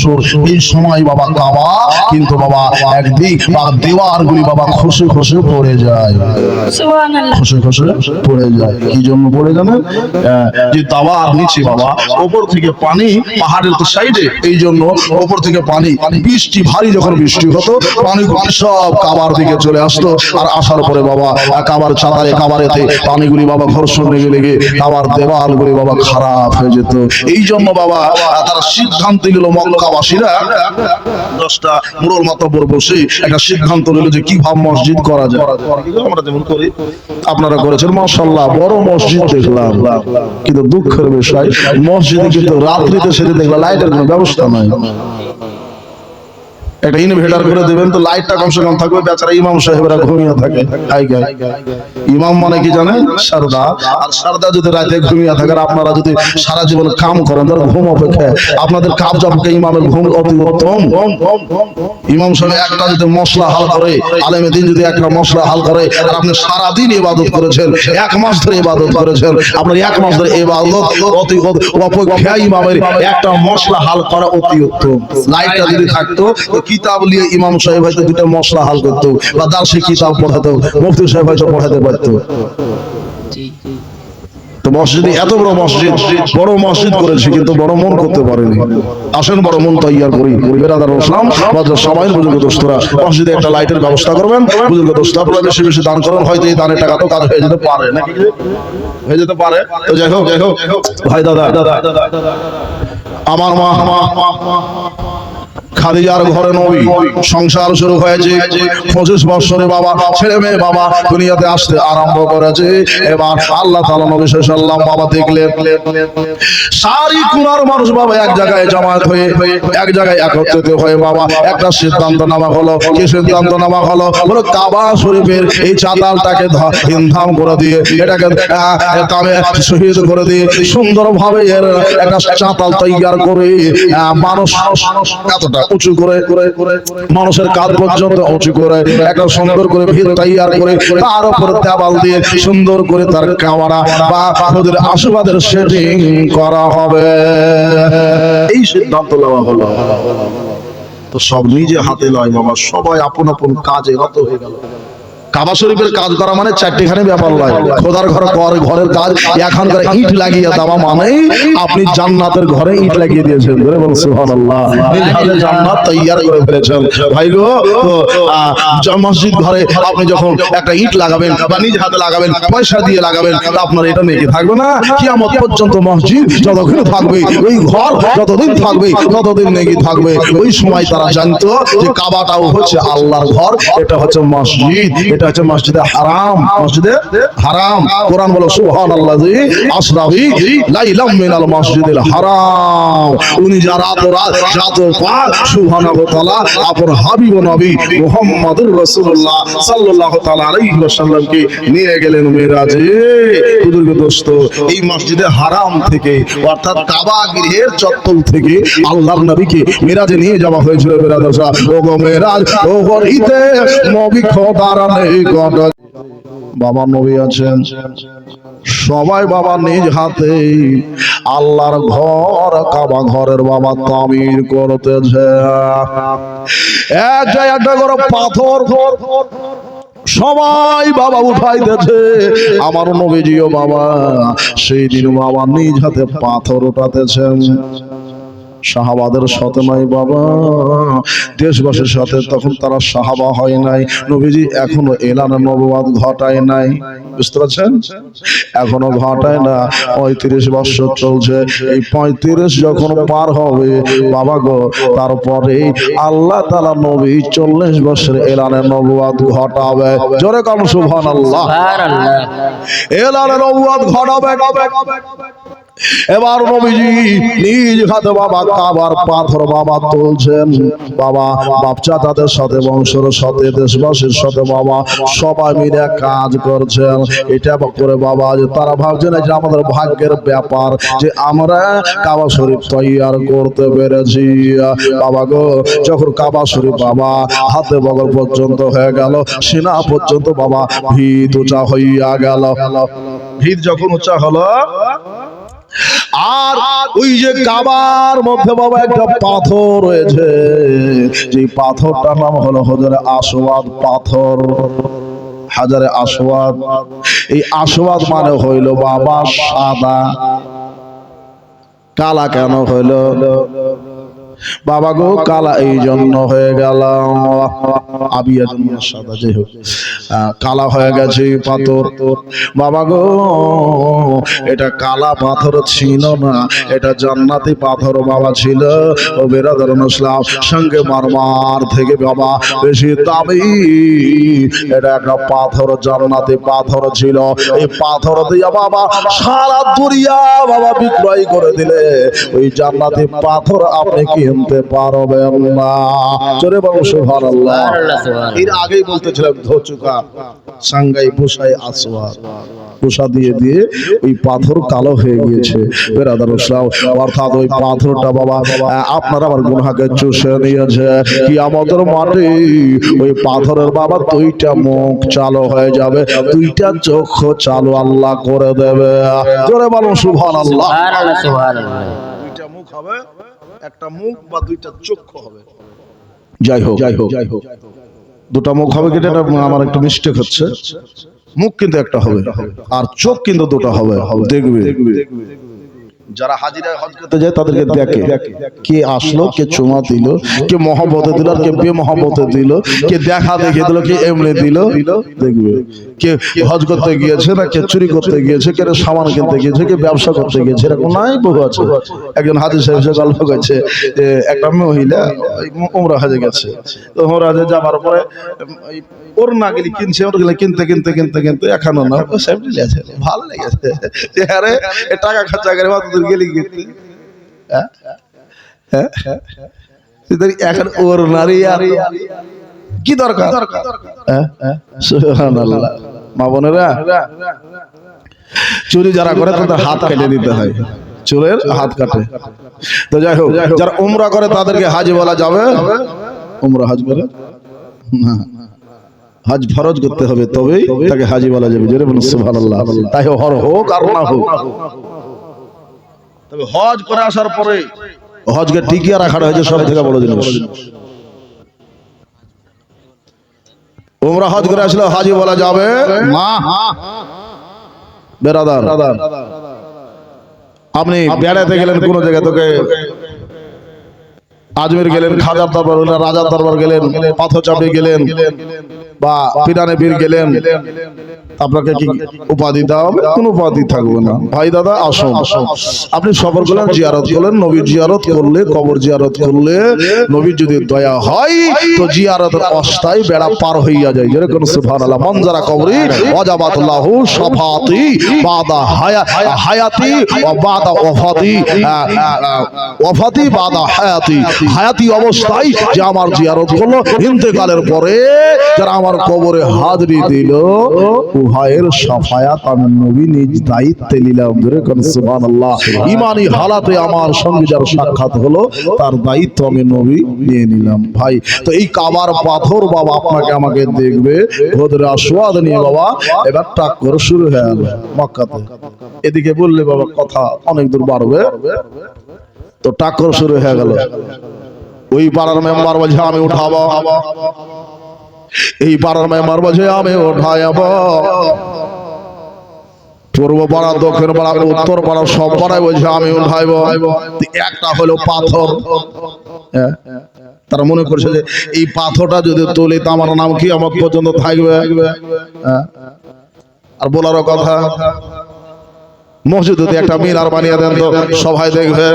বছর এই সময় বাবা কাবা কিন্তু বাবা একদিক বা দেওয়ালগুলি বাবা খসে খসে পড়ে যায়, খসে খসে পড়ে যায়। কি জন্য পড়ে জানেন? যে দাওয়ার নিচে বাবা ওপর থেকে পানি, পাহাড়ের তো সাইডে, এই জন্য ওপর থেকে পানি, বৃষ্টি ভারী যখন বৃষ্টি হতো পানি সব কাবার দিকে চলে আসতো। আর আসার পরে বাবা কাবার চাতালে কাবারেতে পানিগুলি বাবা ঘর্ষণ লেগে লেগে কাবার দেওয়ালগুলি বাবা খারাপ হয়ে যেত। এই জন্য বাবা তারা সিদ্ধান্ত নিল, মক্কাবাসীরা 10টা মুরল মাতাব্বর বসে একটা সিদ্ধান্ত নিল যে কিভাবে মসজিদ করা যায়। আমরা যেমন করি আপনারা করেছেন, মাশাআল্লাহ বড় মসজিদ দেখলাম, কিন্তু দুঃখের বিষয় মসজিদে কিন্তু রাত্রিতে সেটা দেখলাম লাইটের কোনো ব্যবস্থা নাই। একটা ইনভার্টার করে দেবেন তো লাইটটা কমসে কম থাকবে, বেচারা ইমাম সাহেবরা ঘুমিয়ে থাকে। ইমাম মানে কি জানেন? সারদা। আর সারদা যদি রাতে ঘুমিয়ে থাকে, আপনারা যদি সারা জীবন কাম করেন তার ঘুম অপেক্ষা আপনাদের কাজ অপেক্ষা ইমামের ঘুম অতি উত্তম। ইমাম সাহেব একটা যদি মশলা হাল করে, আলেমে দিন যদি একটা মশলা হাল করে, আর আপনি সারাদিন ইবাদত করেছেন, 1 মাস ধরে ইবাদত করেছেন, আপনার 1 মাস ধরে ইবাদত অতি অপেক্ষা ইমামের একটা মশলা হাল করা অতি উত্তম। লাইটটা যদি থাকতো কিতাব নিয়ে ইমাম সাহেব হয়তো 2টা মশলা হাল করতো, বা দার্শিক কিতাব পড়াতো, মুফতি সাহেব হয়তো পড়াতে পারতো। তো মসজিদে এত বড় মসজিদ, বড় মসজিদ করেছে কিন্তু বড় মন করতে পারেনি। আসেন বড় মন তৈয়ার করি। বেরাদার ইসলাম সবাই বুজুর্গ দোস্তরা, মসজিদে একটা লাইটের ব্যবস্থা করবেন। বুজুর্গ দোস্ত আপনারা বেশি বেশি দান করুন, হয়তো এই দানের টাকা তো কাজ হয়ে যেতে পারে, নাকি হয়ে যেতে পারে। তো যাই হোক ভাই দাদা, আমার মা খাদিজার ঘরে নবী সংসার শুরু হয়েছে। 25 বছরে বাবা ছেলে মেয়ে বাবা দুনিয়াতে আসতে আরম্ভ করেছে। এবার আল্লাহ তাআলা নবী সাল্লাল্লাহু বাবা দেখলেন সারি কুনার মানুষ বাবা এক জায়গায় জমায়েত হয়ে এক জায়গায় একত্রিত হয়ে বাবা একটা সিদ্ধান্ত নেওয়া হলো। কি সিদ্ধান্ত নেওয়া হলো? বলে কাবা শরীফের এই চাতালটাকে ইনধাম করে দিয়ে, এটাকে তামে শহীদ করে দিয়ে সুন্দরভাবে এর একটা চাতাল তৈয়ার করে মানুষ এতটা উঁচু করে মানুষের কাঁধ পর্যন্ত উঁচু করে একটা সুন্দর করে ভিত তৈয়ার করে তার উপর দেওয়াল দিয়ে সুন্দর করে তার কাওয়ারা বা ওদের আশীর্বাদের সেটিং করা হবে। এই সিদ্ধান্ত নেওয়া হলো। তো সব নিজে হাতে লয় বাবা, সবাই আপন আপন কাজে রত হয়ে গেল। কাবা শরীফের কাজ করা মানে 4টিখানি ব্যাপার নয়। খোদার ঘরের কাজ এখানকার ইট লাগিয়ে দেওয়া মানে আপনি জান্নাতের ঘরে ইট লাগিয়ে দিয়েছেন। বলে বল সুবহানাল্লাহ, নিজ হাতে জান্নাত তৈয়ার করে ফেলেছেন। ভাই গো, তো মসজিদ ঘরে আপনি যখন একটা ইট লাগাবেন বা নিজ হাতে লাগাবেন, পয়সা দিয়ে লাগাবেন, আপনার এটা নেকি থাকবে না? কিয়ামত পর্যন্ত মসজিদ যতদিন থাকবে, ওই ঘর যতদিন থাকবে ততদিন নেকি থাকবে। ওই সময় তারা জানতো যে কাবাটাও হচ্ছে আল্লাহর ঘর, এটা হচ্ছে মসজিদ, এটা হচ্ছে মসজিদে হারাম। মসজিদে হারাম। কোরআন বলে সুবহানাল্লাযী আসরা লাইলাম মিনাল মসজিদিল হারাম। উনি যারা রাত পাক সুবহানাহু ওয়া তাআলা আপন হাবিব নবী মুহাম্মদুর রাসূলুল্লাহ সাল্লাল্লাহু তাআলা আলাইহি ওয়াসাল্লামকে নিয়ে গেলেন মেরাজে। বুজুর্গ দোস্ত, এই মসজিদে হারাম থেকে অর্থাৎ কাবা গৃহের চত্বর থেকে আল্লাহর নবীকে মেরাজে নিয়ে যাওয়া হয়েছিল। বেরাদশা ও গো মেরাজ ও গরিতে নবী খোদার বাবা নবী আছেন, সবাই বাবা নিজ হাতে আল্লাহর ঘর কাবা ঘরের বাবা তামির করতেছে। একটা করে পাথর সবাই বাবা উঠাইতেছে। আমার নবীজিও বাবা সেই দিন বাবা নিজ হাতে পাথর উঠাতেছেন। সাহাবাদের সাথে নাই বাবা, দেশবাসীর সাথে তখন তারা সাহাবা হয় নাই। নবীজি এখনো এলানে নবুয়াত ঘটায় নাই। বুঝতে পারছেন? এখনো ঘটায় না। 35 বছর চলছে। এই 35 যখন পার হবে বাবা গো, তারপরে আল্লাহ তাআলা নবী 40 বছর এলানে নবুয়াত ঘটাবে। জোরে কান সুবহানাল্লাহ। এলানে নবুয়াত ঘটাবে। এবার নবীজি নিজ হাতে বাবা কাবার পাথর বাবা তুলছেন। বাবা বাপচা তাদের সাথে বংশের সাথে দেশবাসীর সাথে বাবা সবাই মিলে কাজ করছেন। এটা করে বাবা যে তারা ভাবছেন যে আমাদের ভাগ্যের ব্যাপার যে আমরা কাবা শরীফ তৈয়ার করতে পেরেছি। বাবা গো, যখন কাবা শরীফ বাবা হাতে বগল পর্যন্ত হয়ে গেল, সিনা পর্যন্ত বাবা ভিত উঁচা হইয়া গেল। ভিত যখন উঁচা হলো আর ওই যে কাবার মধ্যে বাবা একটা পাথর রয়েছে, যে পাথরটার নাম হলো হাজারে আসওয়াদ পাথর। হাজারে আসওয়াদ, এই আসওয়াদ মানে হইল বাবা সাদা। কালা কেন হইল বাবা গো? কালা এই জন্য হয়ে গেল, আবিয়া সাদা, যাই হোক কালা হয়ে গেছে পাথর। বাবা গো এটা কালা পাথর ছিল না, এটা জান্নাতি পাথর বাবা ছিল। ও বেরাদার ইসলাম, সঙ্গে মারমার থেকে বাবা বেশি দামি এটা একটা পাথর, জান্নাতি পাথর ছিল। এই পাথর দিয়ে বাবা সারা দুনিয়া বাবা বিক্রয় করে দিলে ওই জান্নাতি পাথর আপনি কিনতে পারবেন না। জোরে বলুন সুবহানাল্লাহ। এর আগেই বলতেছিলাম ধচুকা সাঙ্গাই পোষাই আসওয়াদ, পোষা দিয়ে দিয়ে ওই পাথর কালো হয়ে গিয়েছে। বেরাদার ইসলাম, অর্থাৎ ওই পাথরটা বাবা আপনার আমার গুনাহকে চুষে নিয়েছে। কিয়ামতের মাঠে ওই পাথরের বাবা দুইটা মুখ চালু হয়ে যাবে, দুইটা চোখ চালু আল্লাহ করে দেবে। জোরে বলুন সুবহানাল্লাহ। দুইটা মুখ হবে, একটা মুখ বা দুইটা চক্ষু হবে। যাই হোক দুটা মুখ হবে, কিন্তু আমার একটু মিস্টেক হচ্ছে। মুখ কিন্তু একটা হবে আর চোখ কিন্তু দুটো হবে। দেখবে যারা হাজিরায় হজ করতে যায় তাদেরকে দেখে কে আসলো, কে চুমা দিল, কে মহব্বতে দিল, আর কে বেমহব্বতে দিল, কে দেখা দেখে দিল, কে এমনি দিল। দেখবে কে হজ করতে গিয়েছে না কে চুরি করতে গিয়েছে, কে সামান কিনতে গিয়েছে, কে ব্যবসা করতে গিয়েছে, এরকম নাই বহু আছে। একজন হাজি সাহেব সে গল্প করছে, একটা মহিলা উমরা হাজে গেছে, তো উমরা হাজে যাবার পরে ওর না গেলি কিনছে, ওর গেলে কিনতে কিনতে কিনতে কিনতে এখনো না ভালো লেগেছে, আরে টাকা খরচা করে গেলি কিনতে। এখন ওর নারী আর কি দরকার? সুবহানাল্লাহ। মা বোনেরা, চুরি যারা করে তাদের হাত কেটে দিতে হয়, চোরের হাত কাটে। তো যাই হোক, যারা উমরা করে তাদেরকে হাজি বলা যাবে? উমরা হজ করে না, হজ ফরজ করতে হবে তবেই তাকে হাজি বলা যাবে। জোরে বলুন সুবহানাল্লাহ। তাই হোক আর না হোক, তবে হজ করে আসার পরে হজকে টিকিয়ে রাখাটা হয়েছে সব থেকে বড় জিনিস। উমরা হজ করে আসলে হাজি বলা যাবে না। বেরাদার, আপনি বেড়াতে গেলেন কোন জায়গায়, তোকে আজমির গেলেন, খাজার দরবার গেলেন, রাজার দরবার গেলেন, পাথর চাপে গেলেন বা পিরানে পীর গেলেন, আপনাকে কি উপাধি দেওয়া হবে? কোন উপাধি থাকবে না। ভাই দাদা আসুন, আপনি সফর করলেন, জিয়ারত করলেন, নবীর জিয়ারত করলে, কবর জিয়ারত করলে নবীর যদি দয়া হয় তো জিয়ারতের অস্থায়ী বেড়া পার হইয়া যায়। যেরকম সুবহানাল্লাহ। মনজারা কবরি ওয়াজাবাত লাহু শাফাতি বাদা হায়াতি ওয়া বাদা ওয়াফাতি, ওয়াফাতি বাদা হায়াতি, হায়াতি অবস্থায় যে আমার জিয়ারত করলো, ইন্তেকালের পরে যারা আমার কবরে হাজরি দিল, উহায়ের শাফায়াত আমি নবী নিজ দায়িত্বে নিলাম। যেরকম সুবহানাল্লাহ। ঈমানি হালাতে আমার সঙ্গে যার সাক্ষাৎ হলো তার দায়িত্ব আমি নবী নিয়ে নিলাম। ভাই, তো এই কাবার পাথর বাবা আপনাকে আমাকে দেখবে, হাজারে আসওয়াদ নিয়ে বাবা এবার টাক করে শুরু হয়ে গেল মক্কাতে। এদিকে বললে বাবা কথা অনেক দূর বাড়বে, তো টাক করে শুরু হয়ে গেল। ওই পাড়ার মেম্বার বলছে আমি উঠাবো, এই পাড়ার মেম্বার বলছে আমি উঠাইব, পূর্ব পাড়া, দক্ষিণ পাড়া, উত্তর পাড়া, সব পাড়ায় বলছে আমি উঠাইব। একটা হলো পাথর, তারা মনে করছে যে এই পাথরটা যদি তুলি তো আমার নাম কি আমার পর্যন্ত থাকবে। আর বলারও কথা, মসজিদে একটা মিনার বানিয়ে দেন তো সবাই দেখবে,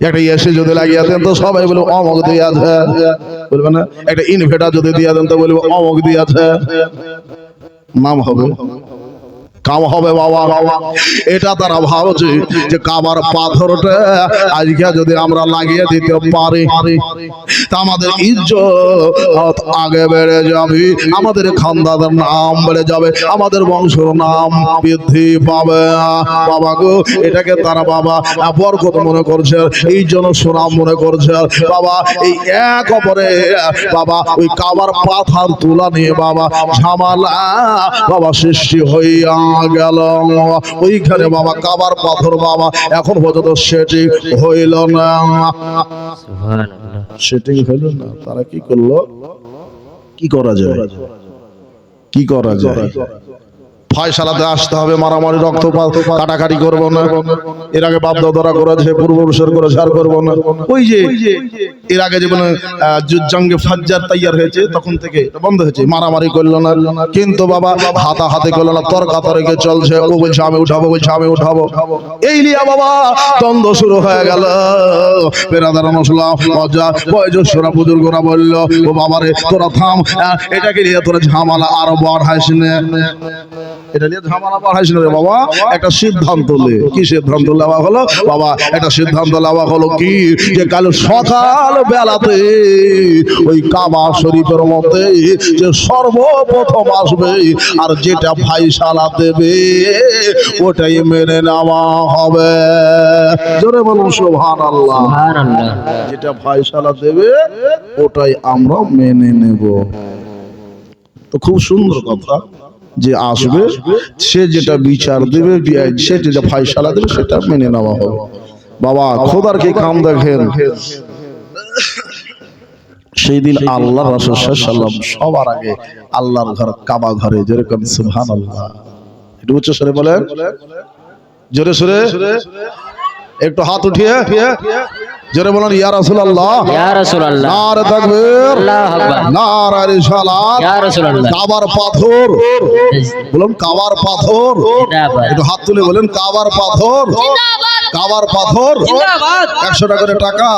একটা এসি যদি লাগিয়ে দেন তো সবাই বলবে অমুক দিয়ে আছে, বলবে না? একটা ইনভার্টার যদি দিয়ে দেন তো বলবে অমুক দিয়ে আছে, নাম হবে, কাম হবে বাবা। এটা তারা ভাবছে যে কাবার পাথরটা আজকে যদি আমরা লাগিয়ে দিতে পারি তা আমাদের ইজ্জত আগে বেড়ে যাবে, আমাদের খানদাদের নাম বেড়ে যাবে, আমাদের বংশের নাম বৃদ্ধি পাবে। বাবা গো, এটাকে তারা বাবা বরকত মনে করছে, এই জন্য সুনাম মনে করছে বাবা। এই এক অপরে বাবা ওই কাবার পাথর তোলা নিয়ে বাবা ঝামেলা বাবা সৃষ্টি হইয়া গেল। ওইখানে বাবা কাবার পাথর বাবা এখন পর্যন্ত সেটিং হইল না। সেটিং হইল না, তারা কি করলো? কি করা যায়? কি করা যায়? ফয়সালাতে আসতে হবে, মারামারি রক্তপাত কাটাকাটি করবো না। এর আগে বাপ দাদারা করেছে, পূর্বপুরুষের করে ঝাড় করবো না। ওই যে এর আগে যেমন জঙ্গে ফাজ্জার তৈয়ার হয়েছে তখন থেকে বন্ধ হয়েছে, মারামারি করলো না। কিন্তু বাবা হাতাহাতি করলো না, তর্কাতর্কি চলছে। ও বলছে আমি উঠাবো, বলছে আমি উঠাবো। এই নিয়ে বাবা দ্বন্দ্ব শুরু হয়ে গেল। বেরাদার মুসলিম বয়োজ্যেষ্ঠরা বুজুর্গরা বললো, ও বাবারে তোরা থাম, এটাকে নিয়ে তোরা ঝামেলা আরো বাড়াইস না। এটা নিয়ে ঝামেলা বাড়াইস না রে বাবা। একটা সিদ্ধান্ত লে। কি সিদ্ধান্ত নেওয়া হলো বাবা? একটা সিদ্ধান্ত নেওয়া হলো কি, যে কাল সকাল বেলাতে ওই কাবা শরীফের মধ্যে যে সর্বপ্রথম আসবে আর যেটা ফায়সালা দেবে ওটাই মেনে নেওয়া হবে। জোরে বলুন সুবহানাল্লাহ। যেটা ফায়সালা দেবে ওটাই আমরা মেনে নেব। তো খুব সুন্দর কথা, যে আসবে সে যেটা বিচার দেবে, সে যেটা ফায়সালা দেবে সেটা মেনে নেওয়া হবে। বাবা খোদার কি কাম দেখেন। সেই দিন আল্লাহ রাসূল সাল্লাল্লাহু আলাইহি ওয়াসাল্লাম সবার আগে আল্লাহর ঘর কাবা ঘরে, যেরকম সুবহানাল্লাহ, একটু উচ্চ স্বরে বলেন, জোরে সোরে একটু হাত উঠিয়ে জোরে বলেন ইয়া রাসূলুল্লাহ, ইয়া রাসূলুল্লাহ, নারে তাকবীর, আল্লাহু আকবার, নারে রিসালাত, ইয়া রাসূলুল্লাহ। কাবার পাথর বলুন, কাবার পাথর, একটু হাত তুলে বলেন কাবার পাথর জিন্দাবাদ, কাবার পাথর জিন্দাবাদ। 100 টাকা করে টাকা